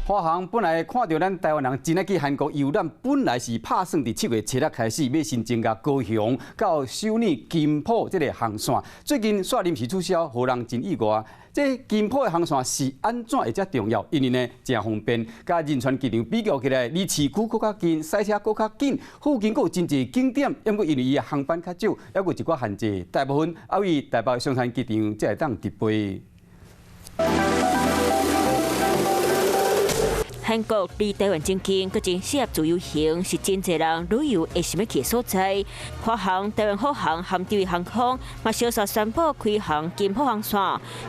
华航本来看到咱台湾人真爱去韩国游览，本来是打算伫7月7日开始要先增加高雄到首尔金浦这个航线，最近煞临时取消，互人真意外。这金浦的航线是安怎会遮重要？因为呢，真方便，甲仁川机场比较起来，离市区搁较近，塞车搁较紧，附近搁有真侪景点。因为伊的航班较少，还有一寡限制，大部分还为台北松山机场才会当直飞。韩国离台湾真近，佮真适合自由行，是真侪人旅游会想要去的所在。华航、台湾好航和地位航空嘛，小煞宣布开航金浦航线。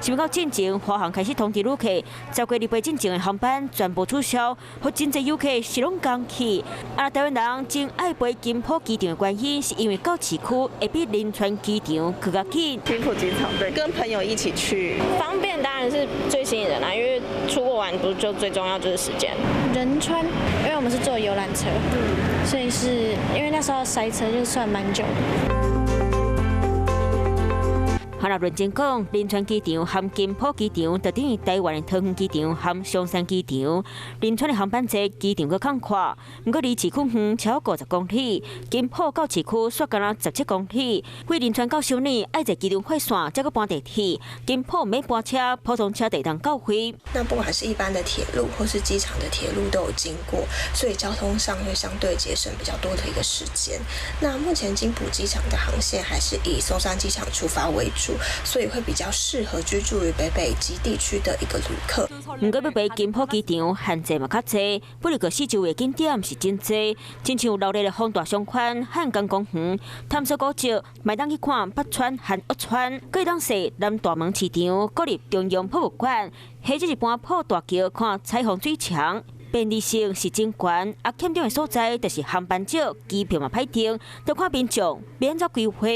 想到进前，华航开始通知旅客，照过日本进前的航班全部取消，互真侪游客是拢讲起。台湾人真爱飞金浦机场的原因，是因为到市区会比仁川机场去较近。金浦机场对，跟朋友一起去，方便当然是最吸引人啦，因为出国玩不就最重要就是时间。仁川，因为我们是坐游览车，所以是因为那时候塞车就算蛮久的。若认真讲，仁川机场和金浦机场就等于台湾的桃园机场和松山机场。仁川的航班多，机场佫较宽，不过离市区远超50公里，金浦到市区煞干那17公里。为仁川到首尔爱坐机场快线，才佫搬地铁。金浦免搬车，普通车地当到位。那不管是一般的铁路或是机场的铁路都有经过，所以交通上会相对节省比较多的一个时间。那目前金浦机场的航线还是以松山机场出发为主。所以会比较适合居住于北极地区的一个旅客。不过要飞金浦机场限制嘛较多，不过个四周围景点是真多，亲像闹热的丰大商圈、汉江公园、探索古迹，卖当去看北川和岳川，可以当踅南大门市场，国立中央博物馆，或者是搬破大桥看彩虹水墙。便利性是真悬，欠点的所在就是航班少，机票嘛歹订，都看民众免怎规划。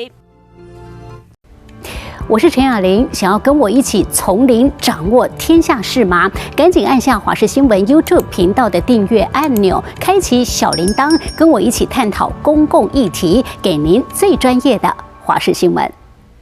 我是陈雅玲，想要跟我一起从零掌握天下事吗？赶紧按下华视新闻 YouTube 频道的订阅按钮，开启小铃铛，跟我一起探讨公共议题，给您最专业的华视新闻。